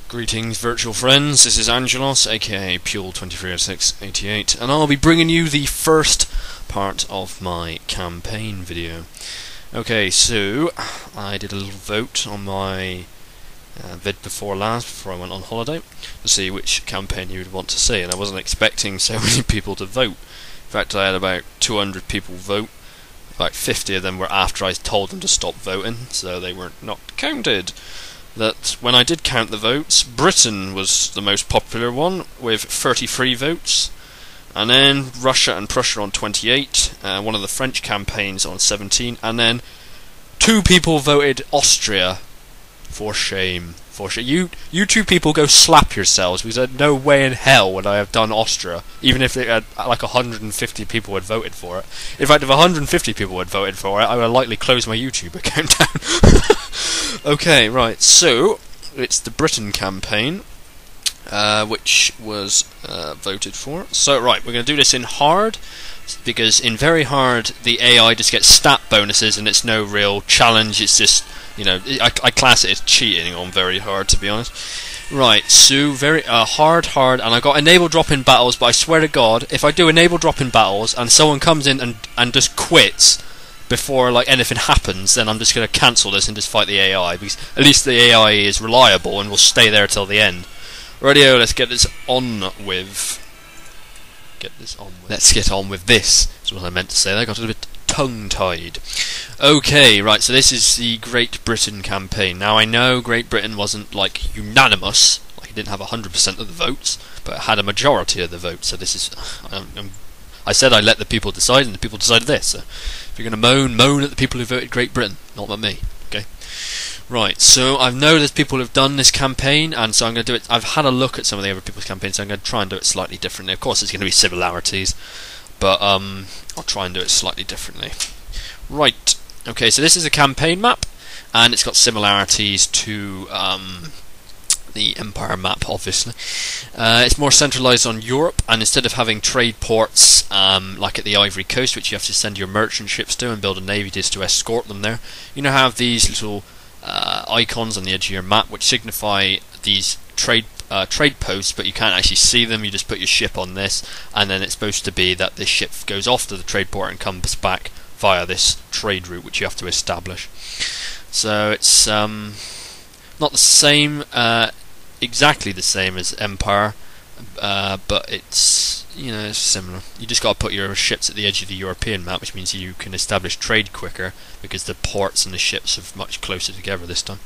Greetings, virtual friends. This is Angelos, aka Pule230688, and I'll be bringing you the first part of my campaign video. Okay, so I did a little vote on my vid before I went on holiday to see which campaign you would want to see, and I wasn't expecting so many people to vote. In fact, I had about 200 people vote. About 50 of them were after I told them to stop voting, so they were not counted. That when I did count the votes, Britain was the most popular one with 33 votes, and then Russia and Prussia on 28, one of the French campaigns on 17, and then 2 people voted Austria. For shame. For shame. You 2 people go slap yourselves, because there's no way in hell would I have done Austria, even if it had like 150 people had voted for it. In fact, if 150 people had voted for it, I would likely close my YouTube account down. Okay, right, so it's the Britain campaign, which was voted for. So, right, we're going to do this in hard, because in very hard, the AI just gets stat bonuses, and it's no real challenge, it's just, you know, I class it as cheating on very hard, to be honest. Right, so very hard, and I got enable drop in battles, but I swear to God, if I do enable drop in battles, and someone comes in and just quits before like anything happens, then I'm just going to cancel this and just fight the AI, because at least the AI is reliable and will stay there till the end. Radio, let's get this on with. Let's get on with this. That's what I meant to say. I got a bit tongue-tied. Okay, right, so this is the Great Britain campaign. Now I know Great Britain wasn't like unanimous, like it didn't have 100% of the votes, but it had a majority of the votes, so this is I said I'd let the people decide, and the people decided this. So if you're going to moan at the people who voted Great Britain, not at me. Okay. Right. So I know there's people who've done this campaign, and so I'm going to do it. I've had a look at some of the other people's campaigns, so I'm going to try and do it slightly differently. Of course, there's going to be similarities, but I'll try and do it slightly differently. Right. Okay. So this is a campaign map, and it's got similarities to the Empire map, obviously. It's more centralised on Europe, and instead of having trade ports like at the Ivory Coast, which you have to send your merchant ships to and build a navy just to escort them there, you now have these little icons on the edge of your map which signify these trade posts, but you can't actually see them. You just put your ship on this, and then it's supposed to be that this ship goes off to the trade port and comes back via this trade route which you have to establish. So it's not the same, exactly the same as Empire, but it's, you know, it's similar. You just got to put your ships at the edge of the European map, which means you can establish trade quicker because the ports and the ships are much closer together this time.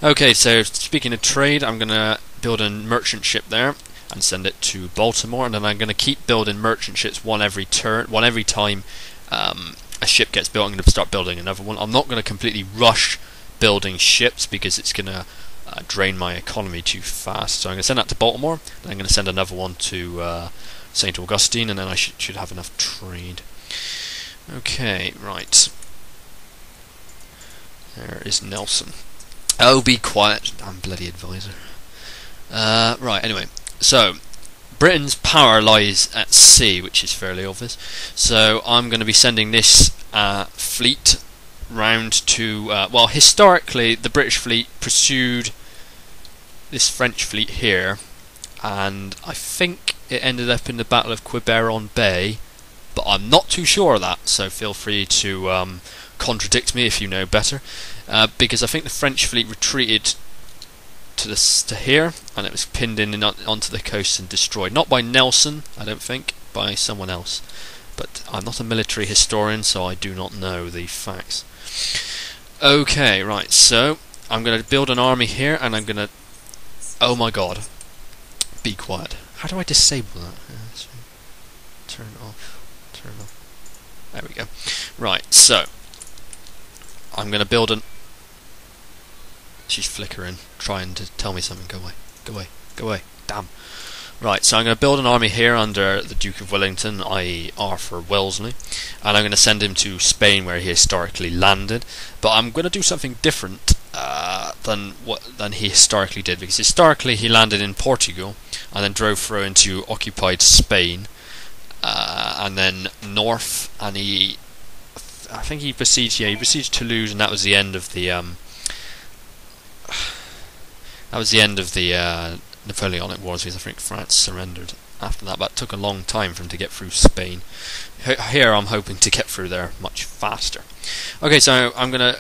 Okay, so speaking of trade, I'm going to build a merchant ship there and send it to Baltimore, and then I'm going to keep building merchant ships one every time a ship gets built. I'm going to start building another one. I'm not going to completely rush building ships because it's going to drain my economy too fast. So I'm going to send that to Baltimore, then I'm going to send another one to St. Augustine, and then I should have enough trade. Okay, right. There is Nelson. Oh, be quiet, damn bloody advisor. Right, anyway, so Britain's power lies at sea, which is fairly obvious. So I'm going to be sending this fleet round to, well, historically the British fleet pursued this French fleet here, and I think it ended up in the Battle of Quiberon Bay, but I'm not too sure of that, so feel free to contradict me if you know better, because I think the French fleet retreated to here, and it was pinned in onto the coast and destroyed, not by Nelson, I don't think, by someone else, but I'm not a military historian, so I do not know the facts. Okay, right, so I'm going to build an army here, and I'm going to, oh my god, be quiet. How do I disable that? Turn off. There we go. Right, so I'm going to build an... She's flickering, trying to tell me something. Go away. Damn. Right, so I'm going to build an army here under the Duke of Wellington, i.e. Arthur Wellesley, and I'm going to send him to Spain where he historically landed, but I'm going to do something different than he historically did, because historically he landed in Portugal and then drove through into occupied Spain, and then north, and I think he besieged Toulouse, and that was the end of the That was the end of the Napoleonic Wars, because I think France surrendered after that, but it took a long time for him to get through Spain. Here I'm hoping to get through there much faster. Okay, so I'm going to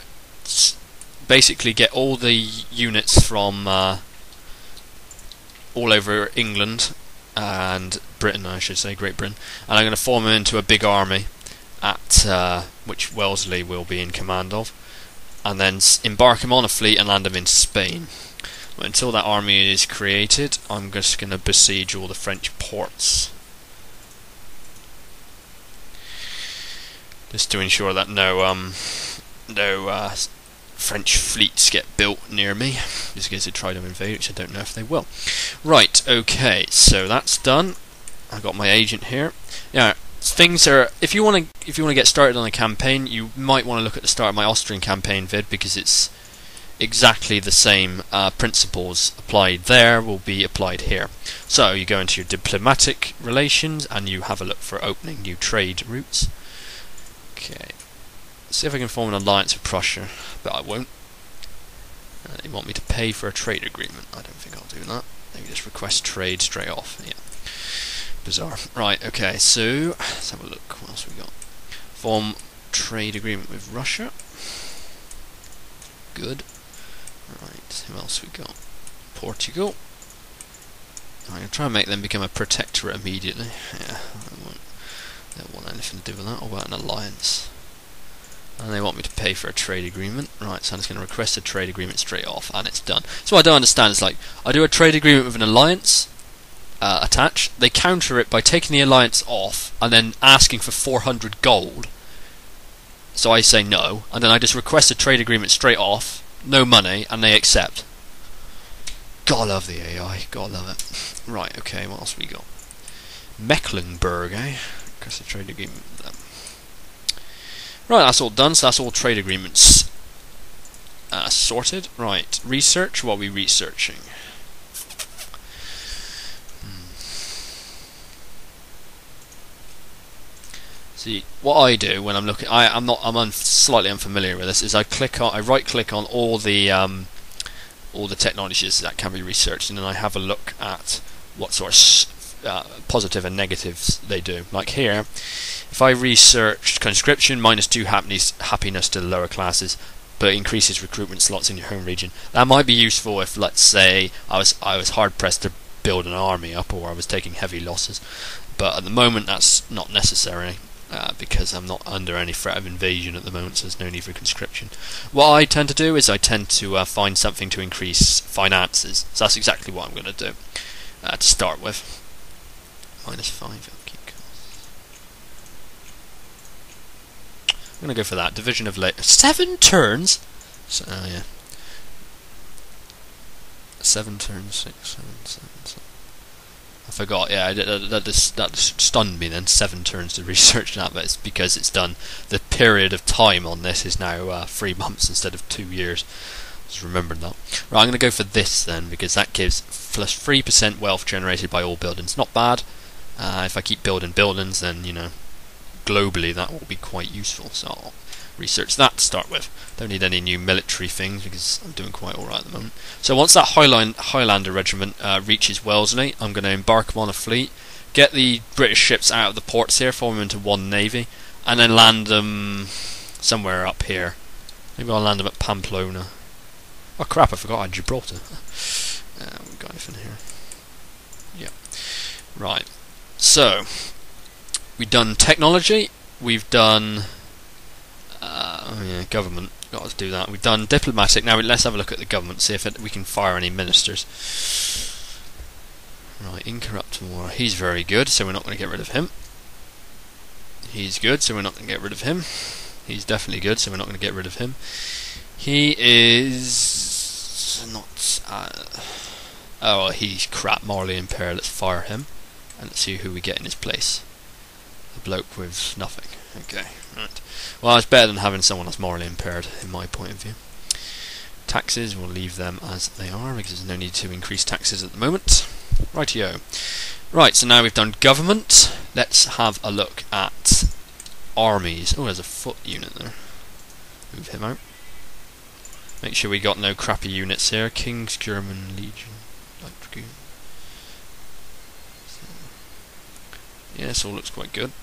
basically get all the units from all over England and Britain, I should say, Great Britain, and I'm going to form them into a big army at which Wellesley will be in command of, and then embark him on a fleet and land him in Spain. But until that army is created, I'm just going to besiege all the French ports, just to ensure that no French fleets get built near me, just in case they try to invade, which I don't know if they will. Right, okay, so that's done. I've got my agent here. Yeah, things are. If you want to get started on a campaign, you might want to look at the start of my Austrian campaign vid, because it's exactly the same principles applied there will be applied here. So you go into your diplomatic relations and you have a look for opening new trade routes. Okay, let's see if I can form an alliance with Prussia, but I won't. They want me to pay for a trade agreement. I don't think I'll do that. Maybe just request trade straight off. Yeah, bizarre. Right, okay, so let's have a look. What else we got? Form trade agreement with Russia. Good. Right, who else we got? Portugal. I'm going to try and make them become a protectorate immediately. Yeah, I don't want anything to do with that. Or about an alliance. And they want me to pay for a trade agreement. Right, so I'm just going to request a trade agreement straight off, and it's done. So what I don't understand is, like, I do a trade agreement with an alliance attached. They counter it by taking the alliance off and then asking for 400 gold. So I say no, and then I just request a trade agreement straight off, no money, and they accept. Gotta love the AI, gotta love it. Right, okay, what else we got? Mecklenburg, eh? Request a trade agreement with them. Right, that's all done, so that's all trade agreements sorted. Right, research, what are we researching? See, what I do when I'm looking, I'm slightly unfamiliar with this, is I right click on all the technologies that can be researched, and then I have a look at what sort of positive and negatives they do. Like here, if I researched conscription, -2 happiness to the lower classes, but increases recruitment slots in your home region. That might be useful if, let's say, I was hard pressed to build an army up, or I was taking heavy losses. But at the moment, that's not necessary. Because I'm not under any threat of invasion at the moment, so there's no need for conscription. What I tend to do is I tend to find something to increase finances. So that's exactly what I'm going to do to start with. -5 upkeep costs. I'm going to go for that. Division of labor. 7 turns? So, yeah. 7 turns, 6, 7, 7, 7. I forgot, yeah, that stunned me then, 7 turns to research that, but it's because it's done. The period of time on this is now 3 months instead of 2 years. Just remembered that. Right, I'm going to go for this then, because that gives plus 3% wealth generated by all buildings. Not bad. If I keep building buildings, then, you know, globally that will be quite useful, so I'll research that to start with. Don't need any new military things because I'm doing quite alright at the moment. So once that Highlander regiment reaches Wellesley, I'm going to embark them on a fleet, get the British ships out of the ports here, form them into one navy, and then land them somewhere up here. Maybe I'll land them at Pamplona. Oh crap, I forgot I had Gibraltar. We've got anything here. Yeah. Right. So, we've done technology, we've done government, got to do that. We've done diplomatic. Now let's have a look at the government, see if we can fire any ministers. Right, incorruptible. He's very good, so we're not going to get rid of him. He's good, so we're not going to get rid of him. He's definitely good, so we're not going to get rid of him. He is not. Oh, he's crap, morally impaired. Let's fire him, and let's see who we get in his place. A bloke with nothing. Okay, right. Well, it's better than having someone that's morally impaired, in my point of view. Taxes, we'll leave them as they are, because there's no need to increase taxes at the moment. Rightio. Right, so now we've done government. Let's have a look at armies. Oh, there's a foot unit there. Move him out. Make sure we got no crappy units here. King's German Legion. Light Dragoon. Yeah, this all looks quite good.